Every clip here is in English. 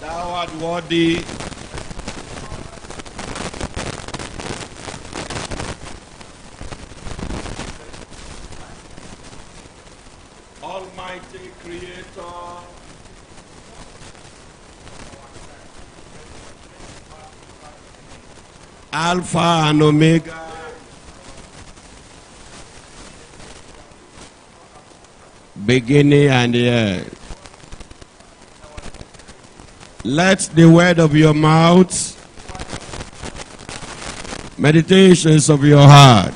Thou art worthy. Almighty Creator, Alpha and Omega, beginning and the end. Let the word of your mouth, meditations of your heart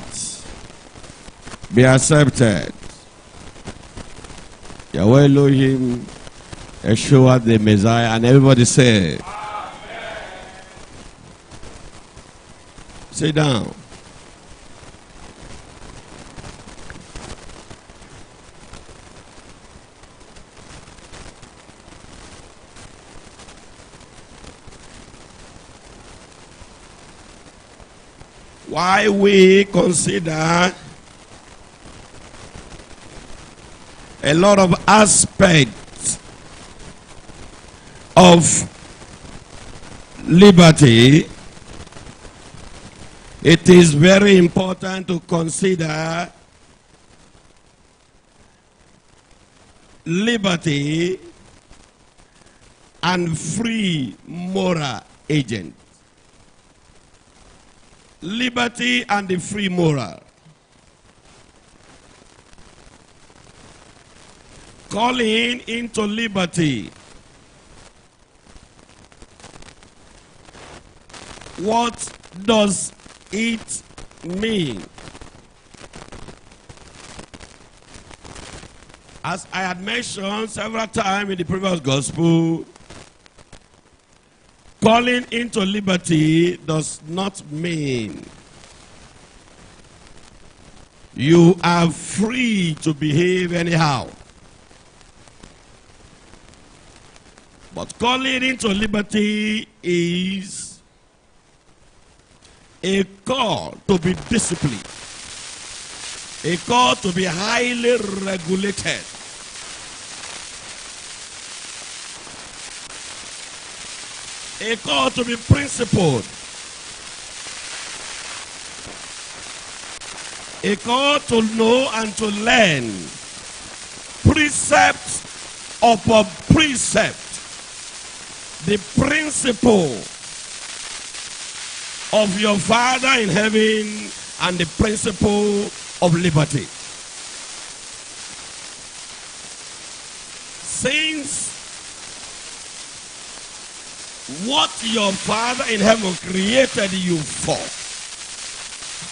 be accepted. Yahweh Elohim, Yeshua the Messiah, and everybody say, Amen. Sit down. Why we consider a lot of aspects of liberty, it is very important to consider liberty and free moral agent. Liberty and the free moral. Calling into liberty. What does it mean? As I had mentioned several times in the previous gospel, calling into liberty does not mean you are free to behave anyhow. But calling into liberty is a call to be disciplined, a call to be highly regulated, a call to be principled, a call to know and to learn precept upon precept, the principle of your Father in heaven and the principle of liberty. Since what your Father in heaven created you for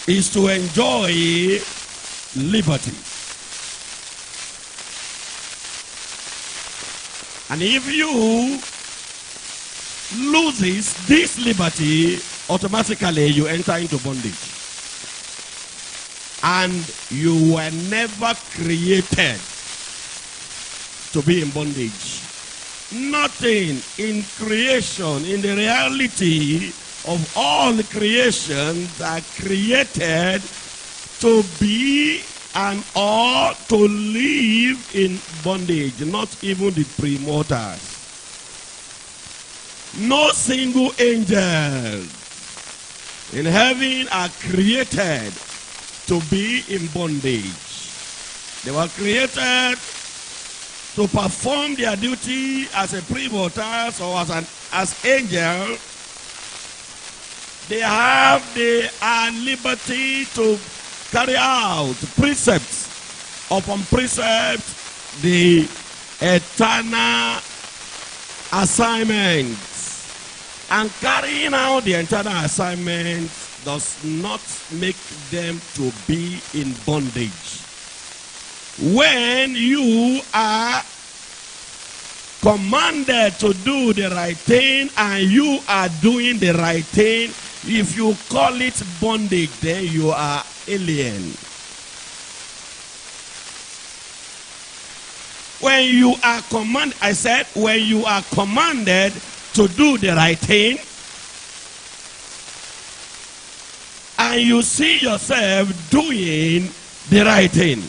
is to enjoy liberty. And if you loses this liberty, automatically you enter into bondage. And you were never created to be in bondage. Nothing in creation, in the reality of all creations, are created to be and or to live in bondage, not even the pre-mortals. No single angel in heaven are created to be in bondage. They were created to perform their duty as a pre-mortals or as angel. They have the liberty to carry out precepts upon precepts, the eternal assignment. And carrying out the eternal assignment does not make them to be in bondage. When you are commanded to do the right thing and you are doing the right thing, If you call it bondage, then you are alien. When you are commanded, I said, when you are commanded to do the right thing, and you see yourself doing the right thing,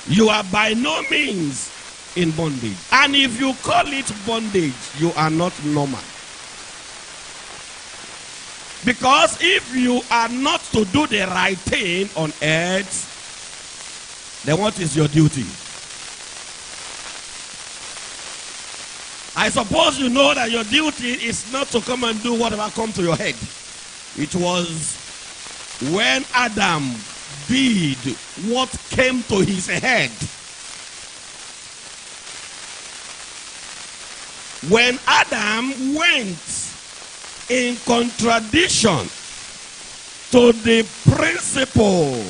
you are by no means in bondage. And if you call it bondage, you are not normal. Because if you are not to do the right thing on earth, then what is your duty? I suppose you know that your duty is not to come and do whatever comes to your head. It was when Adam did what came to his head. When Adam went in contradiction to the principle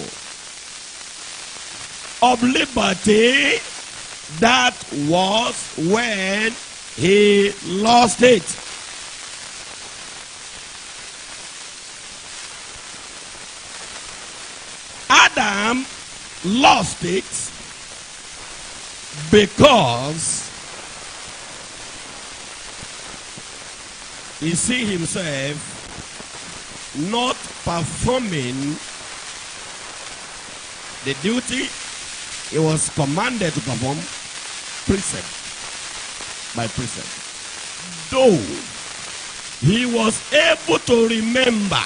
of liberty, that was when he lost it. Adam lost it because he see himself not performing the duty he was commanded to perform, precept by precept. Though he was able to remember,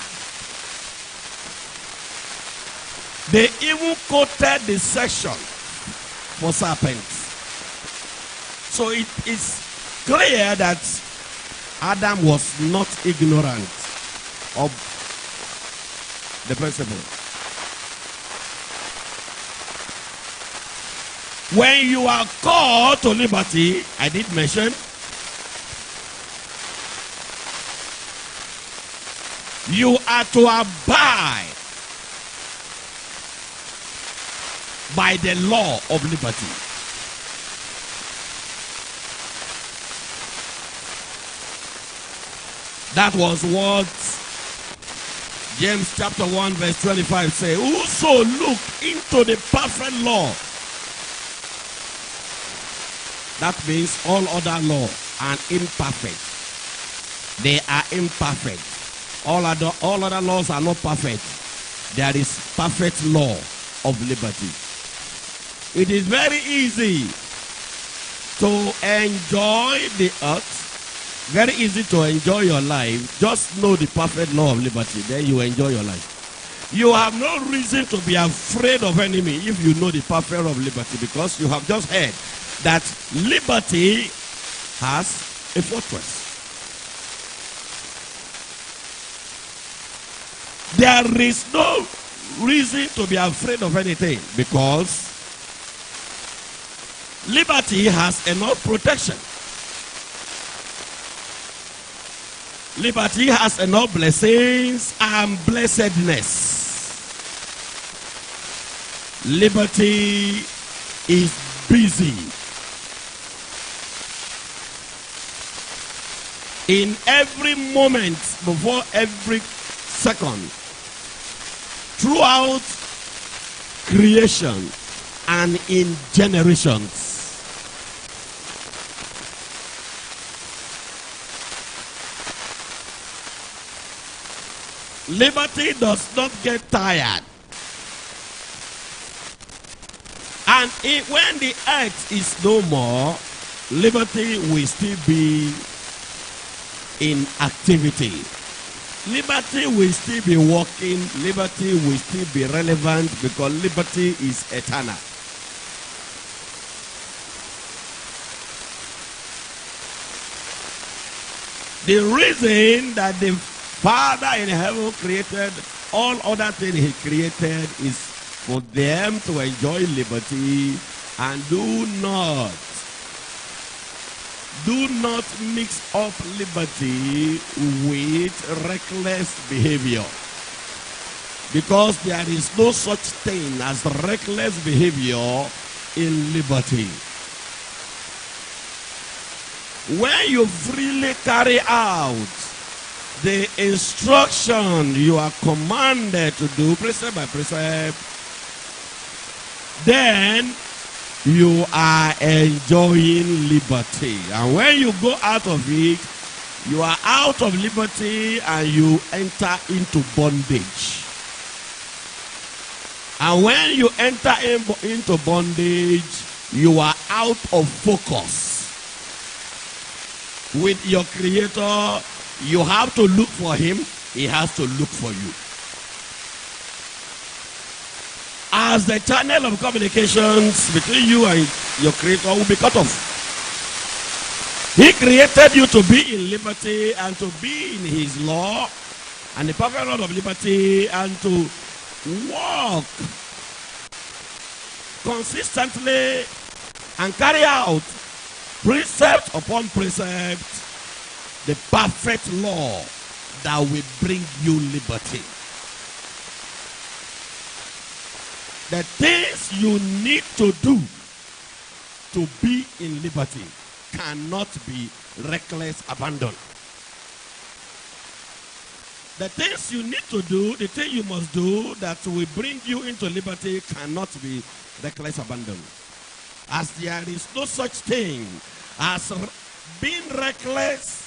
they even quoted the section for serpents. So it is clear that Adam was not ignorant of the principle. When you are called to liberty, I did mention, you are to abide by the law of liberty. That was what James chapter 1 verse 25 says. Whoso look into the perfect law, that means all other law are imperfect. They are imperfect. All other laws are not perfect. There is perfect law of liberty. It is very easy to enjoy the earth. Very easy to enjoy your life. Just know the perfect law of liberty. Then you enjoy your life. You have no reason to be afraid of enemy if you know the perfect law of liberty, because you have just heard that liberty has a fortress. There is no reason to be afraid of anything, because liberty has enough protection. Liberty has enough blessings and blessedness. Liberty is busy in every moment, before every second, throughout creation and in generations. Liberty does not get tired. And when the earth is no more, liberty will still be in activity. Liberty will still be working. Liberty will still be relevant, because liberty is eternal. The reason that the Father in heaven created all other things he created is for them to enjoy liberty, and do not mix up liberty with reckless behavior, because there is no such thing as reckless behavior in liberty. When you freely carry out the instruction you are commanded to do, precept by precept, then you are enjoying liberty. And when you go out of it, you are out of liberty and you enter into bondage. And when you enter into bondage, you are out of focus. With your Creator, you have to look for Him. He has to look for you. As the channel of communications between you and your Creator will be cut off. He created you to be in liberty and to be in His law and the perfect law of liberty and to walk consistently and carry out precept upon precept the perfect law that will bring you liberty. The things you need to do to be in liberty cannot be reckless abandon. The things you need to do, the thing you must do that will bring you into liberty cannot be reckless abandon. As there is no such thing as being reckless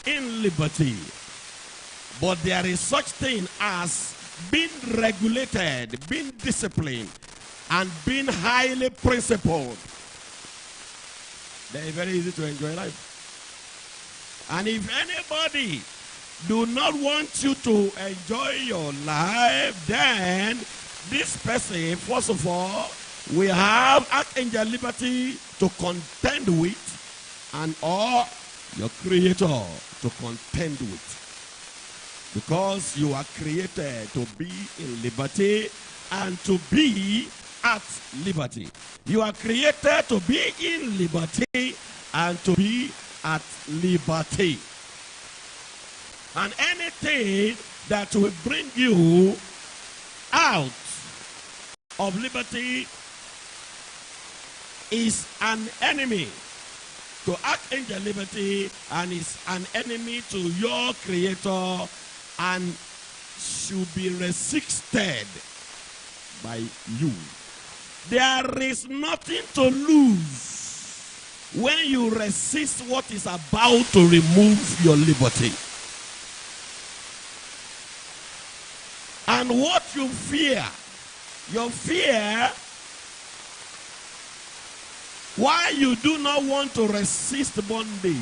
in liberty, but there is such thing as being regulated, being disciplined, and being highly principled. They are very easy to enjoy life. And if anybody do not want you to enjoy your life, then this person, first of all, will have Archangel Liberty to contend with, and or your Creator to contend with. Because you are created to be in liberty and to be at liberty. You are created to be in liberty and to be at liberty. And anything that will bring you out of liberty is an enemy to Archangel Liberty and is an enemy to your Creator and should be resisted by you. There is nothing to lose when you resist what is about to remove your liberty. And what you fear, your fear, why you do not want to resist bondage,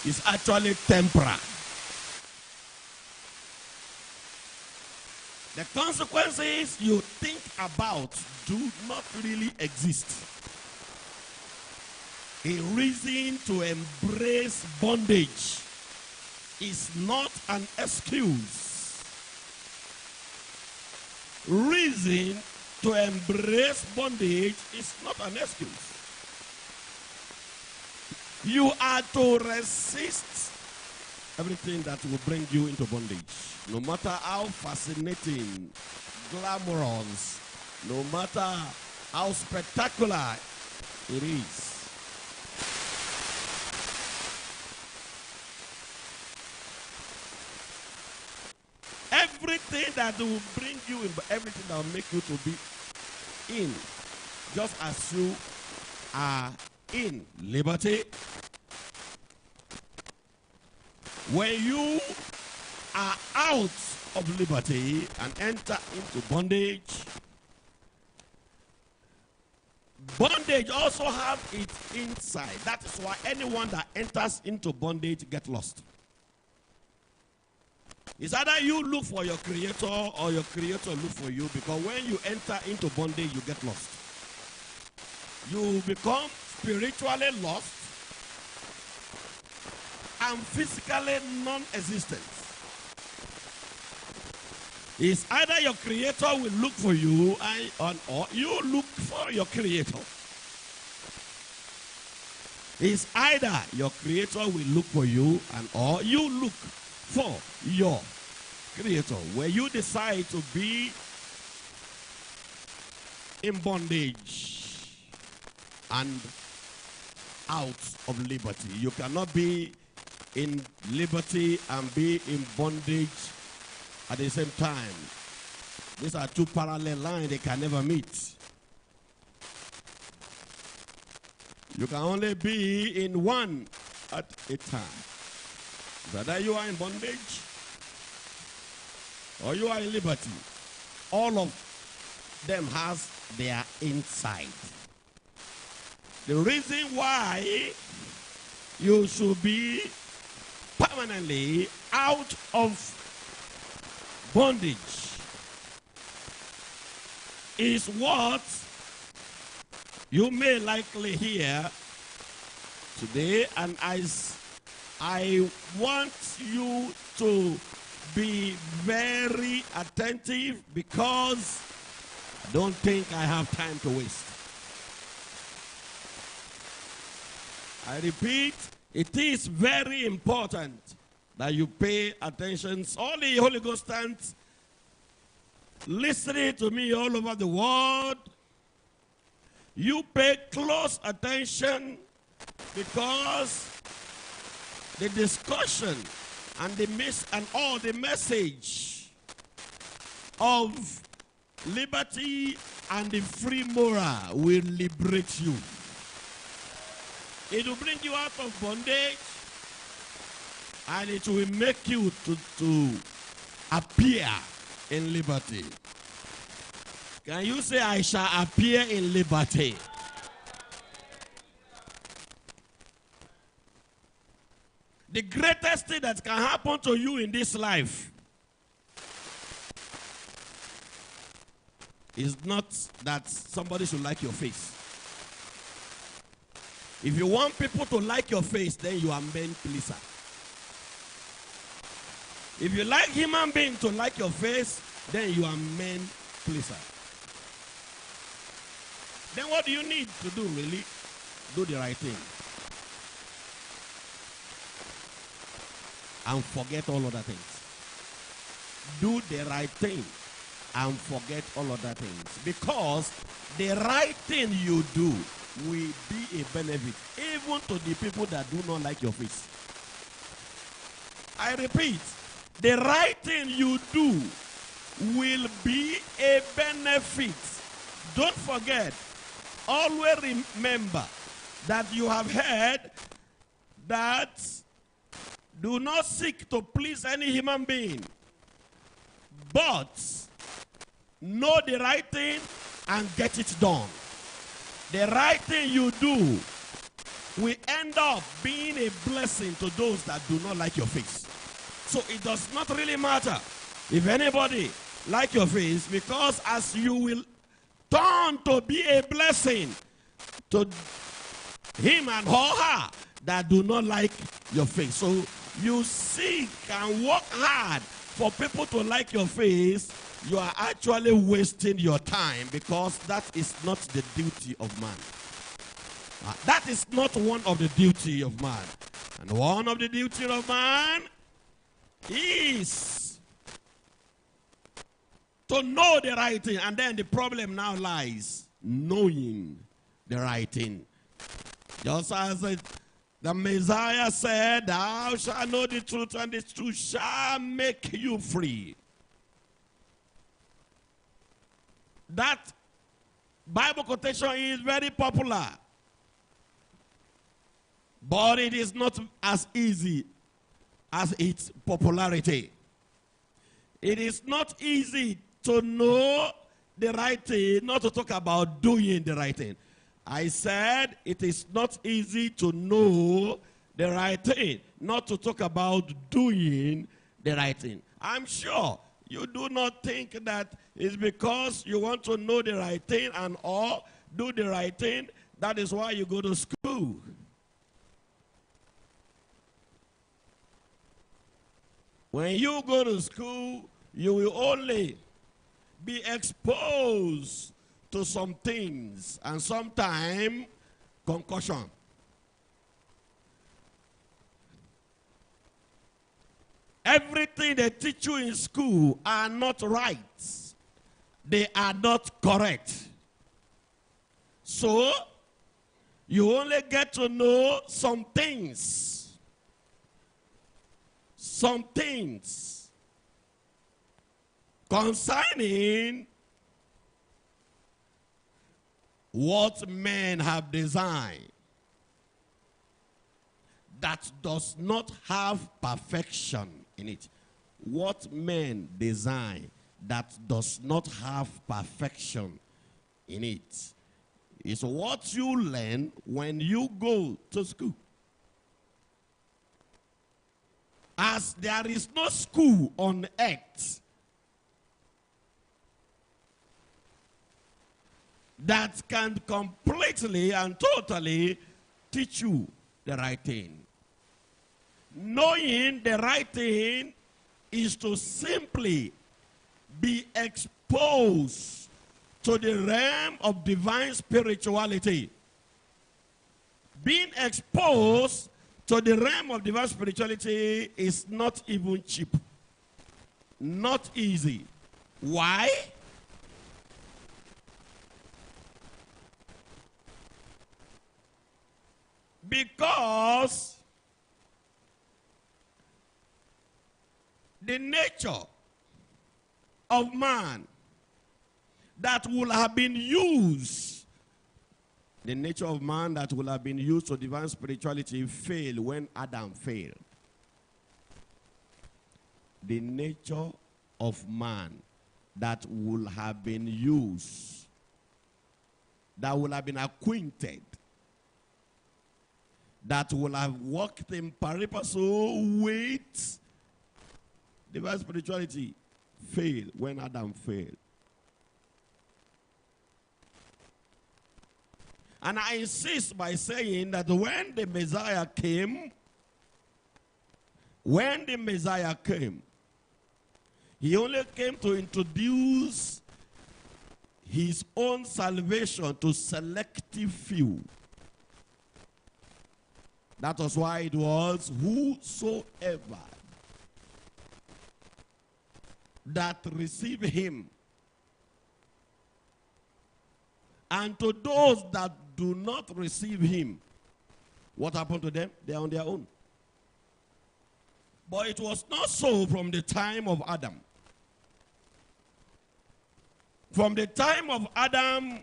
is actually temporal. The consequences you think about do not really exist. A reason to embrace bondage is not an excuse. Reason to embrace bondage is not an excuse. You are to resist everything that will bring you into bondage. No matter how fascinating, glamorous, no matter how spectacular it is. Everything that will bring you in, everything that will make you to be in, just as you are in liberty. When you are out of liberty and enter into bondage, bondage also have its inside. That is why anyone that enters into bondage gets lost. It's either you look for your Creator or your Creator look for you, because when you enter into bondage, you get lost. You become spiritually lost and physically non-existent. It's either your Creator will look for you or you look for your Creator. It's either your Creator will look for you or you look for your Creator. Where you decide to be in bondage and out of liberty. You cannot be in liberty and be in bondage at the same time. These are two parallel lines, they can never meet. You can only be in one at a time. Whether you are in bondage or you are in liberty, all of them has their inside. The reason why you should be permanently out of bondage is what you may likely hear today, and I want you to be very attentive because I don't think I have time to waste. I repeat, it is very important that you pay attention. All the Holy Ghost stands listening to me all over the world. You pay close attention because the discussion and all the message of liberty and the free moral will liberate you. It will bring you out of bondage, and it will make you to appear in liberty. Can you say, I shall appear in liberty? The greatest thing that can happen to you in this life is not that somebody should like your face. If you want people to like your face, then you are men pleaser. If you like human beings to like your face, then you are men pleaser. Then what do you need to do, really? Do the right thing. And forget all other things. Do the right thing and forget all other things. Because the right thing you do will be a benefit even to the people that do not like your face. I repeat, the right thing you do will be a benefit. Don't forget, always remember that you have heard that do not seek to please any human being, but know the right thing and get it done. The right thing you do will end up being a blessing to those that do not like your face. So it does not really matter if anybody like your face, because as you will turn to be a blessing to him and her that do not like your face. So you seek and work hard for people to like your face. You are actually wasting your time, because that is not the duty of man. That is not one of the duty of man. And one of the duty of man is to know the right thing. And then the problem now lies knowing the right thing. Just as the Messiah said, thou shalt know the truth, and the truth shall make you free. That Bible quotation is very popular, but it is not as easy as its popularity. It is not easy to know the right thing, not to talk about doing the right thing. I said it is not easy to know the right thing, not to talk about doing the right thing. I'm sure you do not think that it's because you want to know the right thing and or do the right thing, that is why you go to school. When you go to school, you will only be exposed to some things and sometimes concussion. Everything they teach you in school are not right. They are not correct. So, you only get to know some things. some things concerning what men have designed that does not have perfection in it. What men design that does not have perfection in it is what you learn when you go to school. As there is no school on earth that can completely and totally teach you the right thing. Knowing the right thing is to simply be exposed to the realm of divine spirituality. Being exposed to the realm of divine spirituality is not even cheap. Not easy. Why? Because the nature of man that will have been used, the nature of man that will have been used to divine spirituality failed when Adam failed. The nature of man that will have been used, that will have been acquainted, that will have worked in pari passu with divine spirituality failed when Adam failed. And I insist by saying that when the Messiah came, he only came to introduce his own salvation to selective few. That was why it was whosoever that receive him. And to those that do not receive him, what happened to them? They are on their own. But it was not so from the time of Adam. From the time of Adam,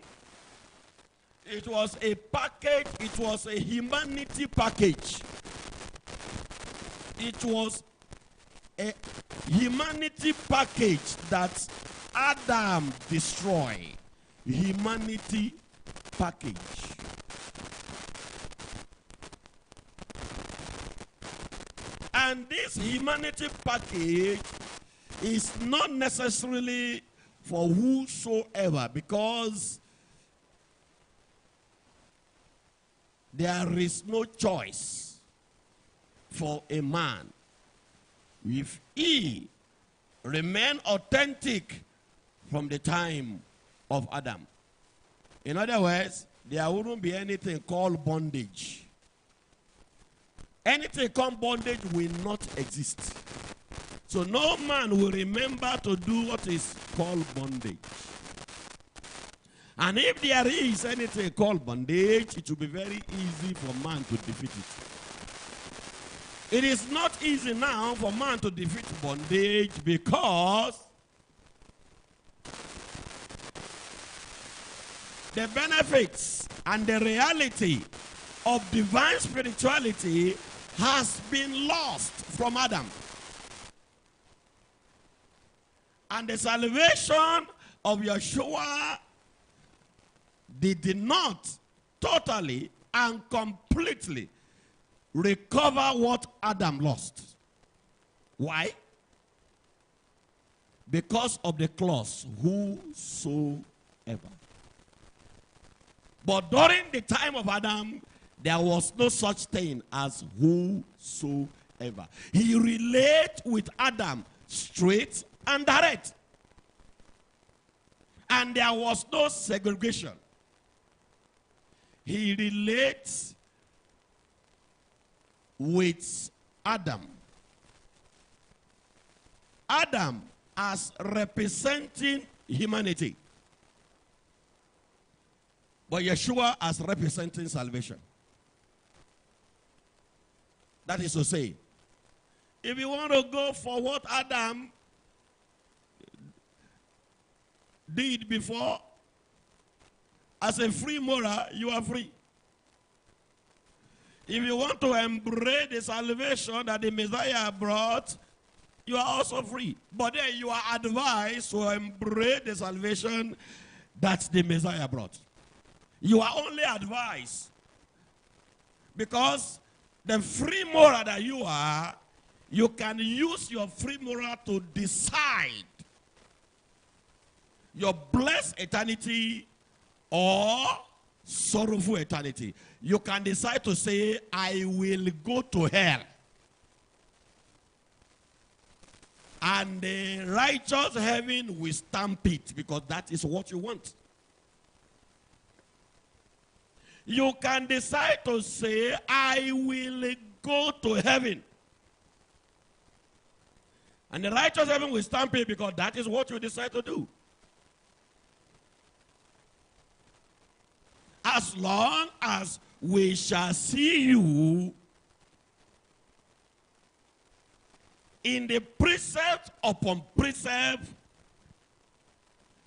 it was a package, it was a humanity package. It was a humanity package that Adam destroyed. Humanity package. And this humanity package is not necessarily for whosoever, because there is no choice for a man if he remain authentic from the time of Adam. In other words, there wouldn't be anything called bondage. Anything called bondage will not exist. So no man will remember to do what is called bondage. And if there is anything called bondage, it will be very easy for man to defeat it. It is not easy now for man to defeat bondage because the benefits and the reality of divine spirituality has been lost from Adam. And the salvation of Yeshua did not totally and completely recover what Adam lost. Why? Because of the clause, whosoever. But during the time of Adam, there was no such thing as whosoever. He related with Adam straight and direct. And there was no segregation. He relates with Adam. Adam as representing humanity. But Yeshua as representing salvation. That is to say, If you want to go for what Adam did before, as a free moral, you are free. If you want to embrace the salvation that the Messiah brought, you are also free. But then you are advised to embrace the salvation that the Messiah brought. You are only advised because the free moral that you are, you can use your free moral to decide your blessed eternity or sorrowful eternity. You can decide to say, I will go to hell. And the righteous heaven will stamp it because that is what you want. You can decide to say, I will go to heaven. And the righteous heaven will stamp it because that is what you decide to do. As long as we shall see you in the precept upon precept,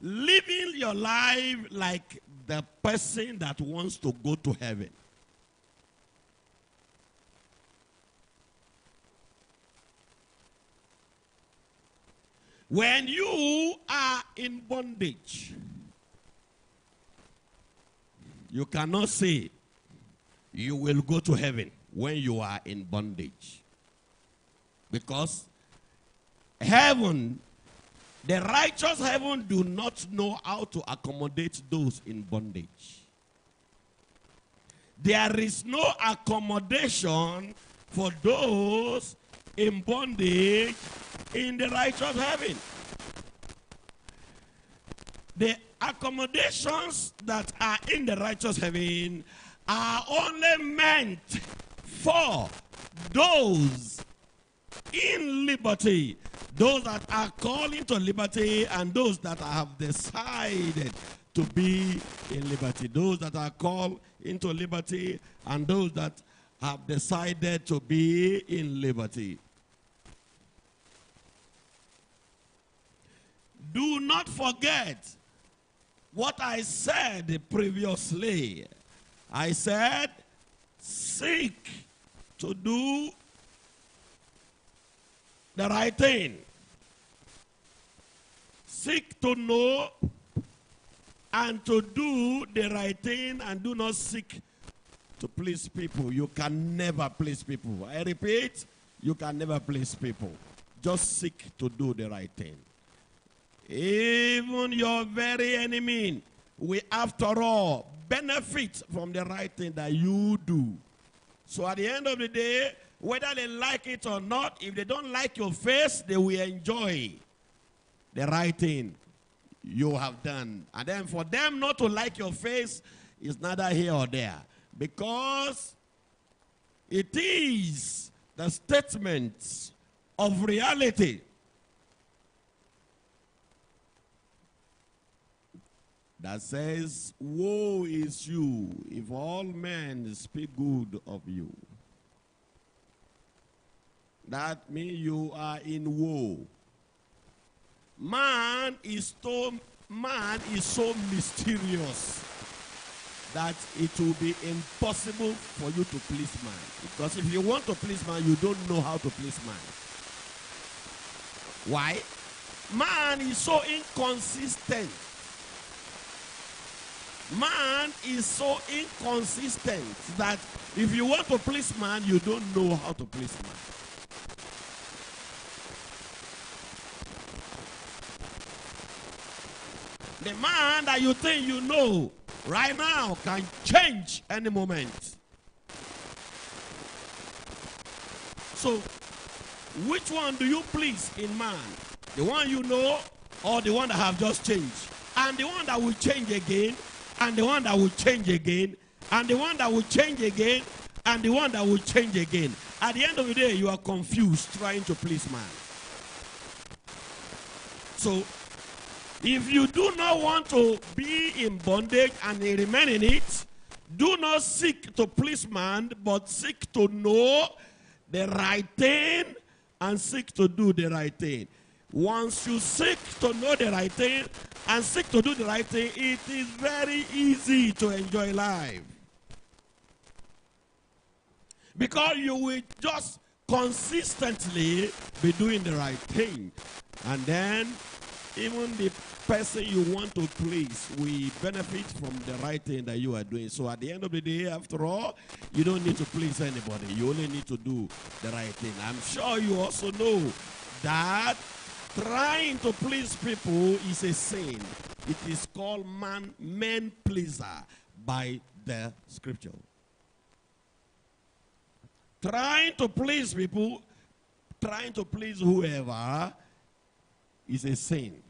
living your life like the person that wants to go to heaven. When you are in bondage, you cannot say you will go to heaven when you are in bondage. Because heaven, the righteous heaven do not know how to accommodate those in bondage. There is no accommodation for those in bondage in the righteous heaven. The accommodations that are in the righteous heaven are only meant for those in liberty, those that are calling to liberty and those that have decided to be in liberty, those that are called into liberty and those that have decided to be in liberty. Do not forget what I said previously. I said, seek to do the right thing. Seek to know and to do the right thing, and do not seek to please people. You can never please people. I repeat, you can never please people. Just seek to do the right thing. Even your very enemy will, after all, benefit from the right thing that you do. So at the end of the day, whether they like it or not, if they don't like your face, they will enjoy the right thing you have done. And then for them not to like your face is neither here or there. Because it is the statement of reality that says, woe is you if all men speak good of you. That means you are in woe. Man is so mysterious that it will be impossible for you to please man. Because if you want to please man, you don't know how to please man. Why? Man is so inconsistent. Man is so inconsistent that if you want to please man, you don't know how to please man. The man that you think you know right now can change any moment. So, which one do you please in man? The one you know or the one that have just changed? And the one that will change again, and the one that will change again, and the one that will change again, and the one that will change again. At the end of the day, you are confused trying to please man. So, if you do not want to be in bondage and remain in it, do not seek to please man, but seek to know the right thing and seek to do the right thing. Once you seek to know the right thing and seek to do the right thing, it is very easy to enjoy life. Because you will just consistently be doing the right thing. And then even the person you want to please will benefit from the right thing that you are doing. So at the end of the day, after all, you don't need to please anybody. You only need to do the right thing. I'm sure you also know that trying to please people is a sin. It is called man pleaser by the scripture. Trying to please people, trying to please whoever is a sin.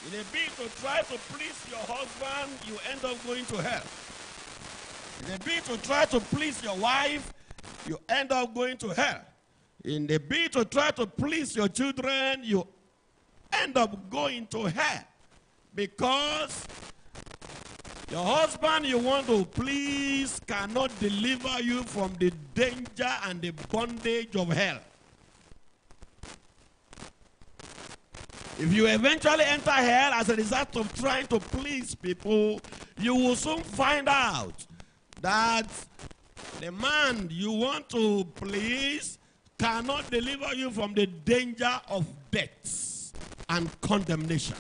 In a bid to try to please your husband, you end up going to hell. In a bid to try to please your wife, you end up going to hell. In the bid to try to please your children, you end up going to hell. Because your husband you want to please cannot deliver you from the danger and the bondage of hell. If you eventually enter hell as a result of trying to please people, you will soon find out that the man you want to please cannot deliver you from the danger of death and condemnation.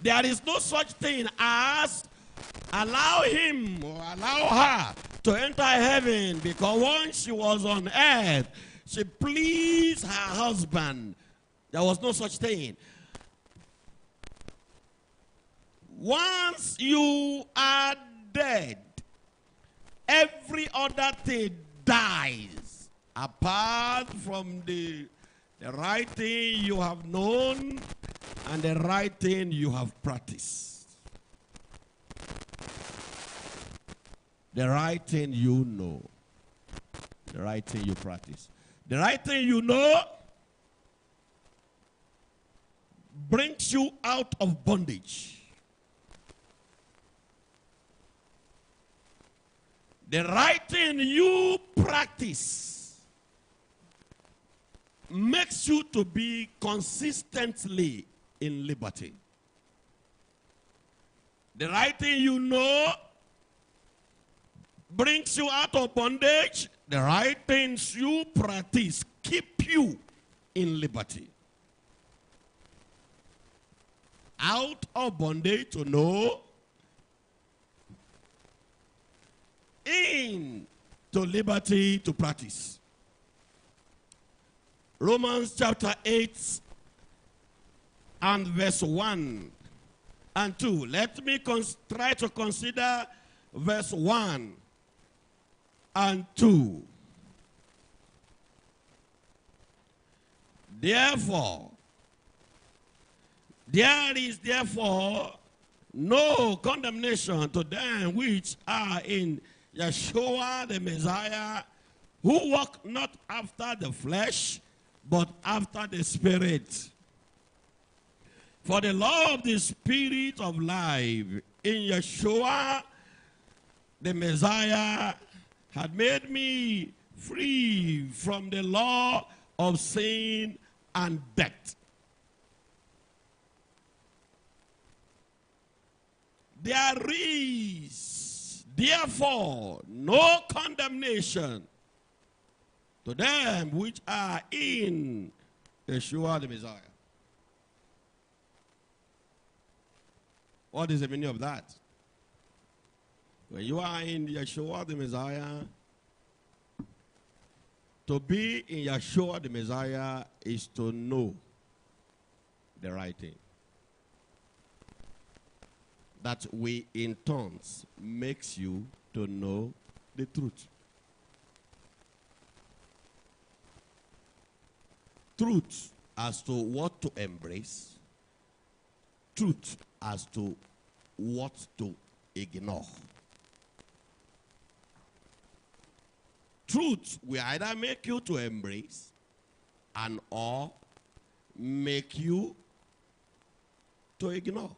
There is no such thing as allow him or allow her to enter heaven, because once she was on earth, she pleased her husband. There was no such thing. Once you are dead, every other thing dies apart from the right thing you have known and the right thing you have practiced. The right thing you know, the right thing you practice. The right thing you know brings you out of bondage. The right thing you practice makes you to be consistently in liberty. The right thing you know brings you out of bondage. The right things you practice keep you in liberty. Out of bondage to know, into liberty to practice. Romans chapter 8 and verse 1 and 2. Let me try to consider verse 1 and 2. Therefore, there is therefore no condemnation to them which are in Yeshua the Messiah, who walk not after the flesh, but after the Spirit. For the law of the Spirit of life in Yeshua the Messiah had made me free from the law of sin and death. There is therefore no condemnation to them which are in Yeshua the Messiah. What is the meaning of that? When you are in Yeshua the Messiah, to be in Yeshua the Messiah is to know the right thing. That we in turns makes you to know the truth. Truth as to what to embrace. Truth as to what to ignore. Truth will either make you to embrace and or make you to ignore.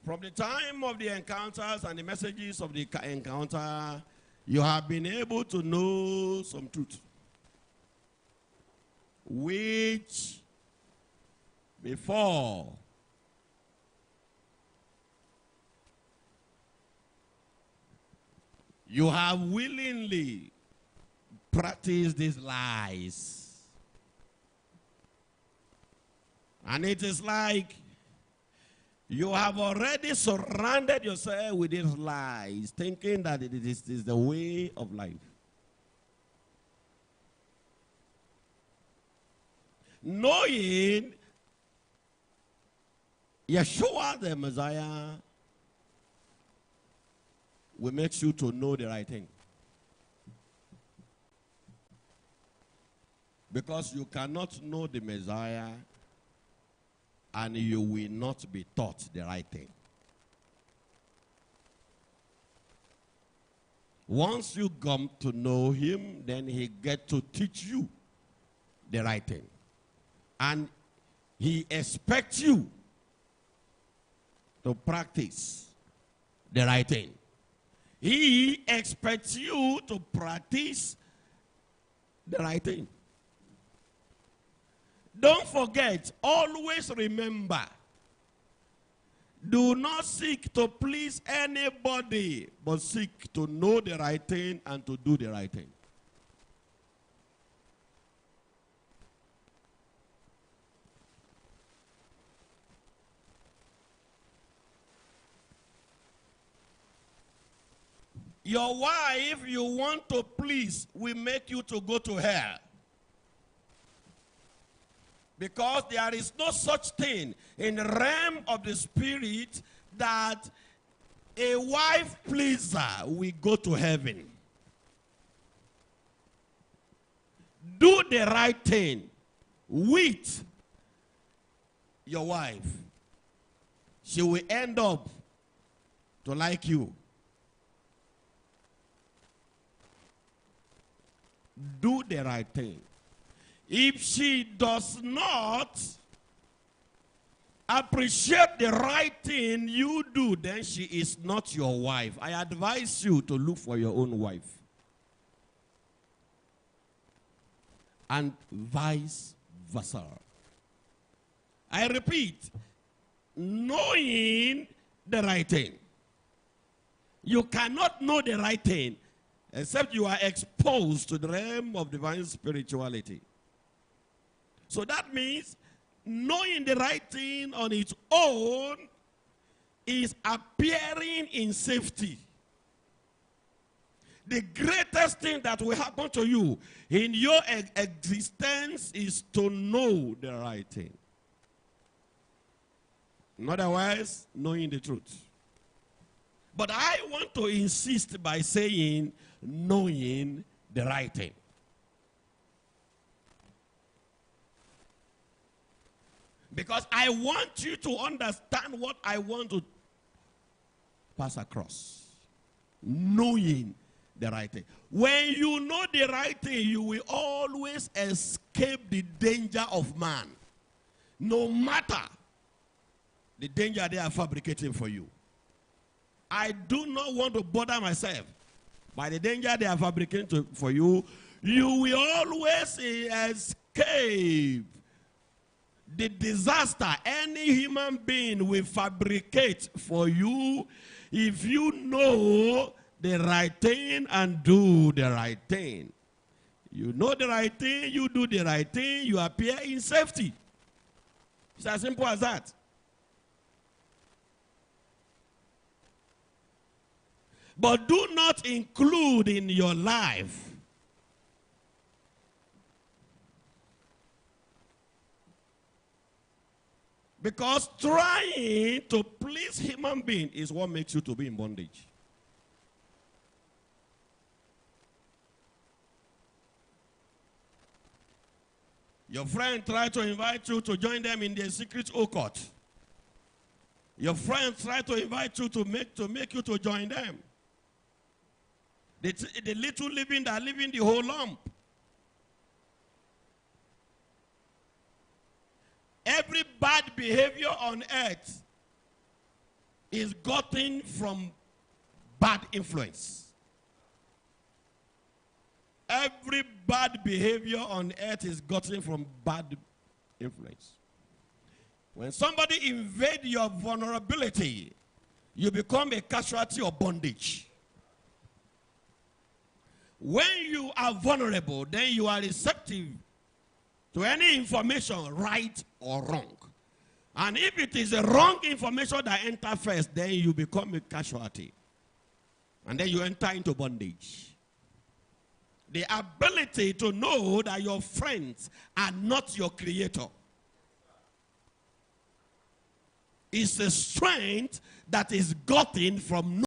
From the time of the encounters and the messages of the encounter, you have been able to know some truth, which before you have willingly practiced these lies. And it is like you have already surrounded yourself with these lies, thinking that it is the way of life. Knowing Yeshua the Messiah will make you to know the right thing. Because you cannot know the Messiah and you will not be taught the right thing. Once you come to know him, then he gets to teach you the right thing. And he expects you to practice the right thing. He expects you to practice the right thing. Don't forget, always remember, do not seek to please anybody, but seek to know the right thing and to do the right thing. Your wife you want to please will make you to go to hell. Because there is no such thing in the realm of the spirit that a wife pleaser will go to heaven. Do the right thing with your wife. She will end up to like you. Do the right thing. If she does not appreciate the right thing you do, then she is not your wife. I advise you to look for your own wife. And vice versa. I repeat, knowing the right thing. You cannot know the right thing except you are exposed to the realm of divine spirituality. So that means knowing the right thing on its own is appearing in safety. The greatest thing that will happen to you in your existence is to know the right thing. Otherwise, knowing the truth. But I want to insist by saying knowing the right thing. Because I want you to understand what I want to pass across. Knowing the right thing. When you know the right thing, you will always escape the danger of man. No matter the danger they are fabricating for you. I do not want to bother myself by the danger they are fabricating for you. You will always escape the disaster any human being will fabricate for you if you know the right thing and do the right thing. You know the right thing, you do the right thing, you appear in safety. It's as simple as that. But do not include in your life because trying to please human being is what makes you to be in bondage. Your friend tried to invite you to join them in their secret occult. Your friend tried to invite you to make you to join them. The little living that live in the whole lump. Every bad behavior on earth is gotten from bad influence. Every bad behavior on earth is gotten from bad influence. When somebody invades your vulnerability, you become a casualty of bondage. When you are vulnerable, then you are receptive to any information, right or wrong. And if it is a wrong information that enters first, then you become a casualty. And then you enter into bondage. The ability to know that your friends are not your creator is a strength that is gotten from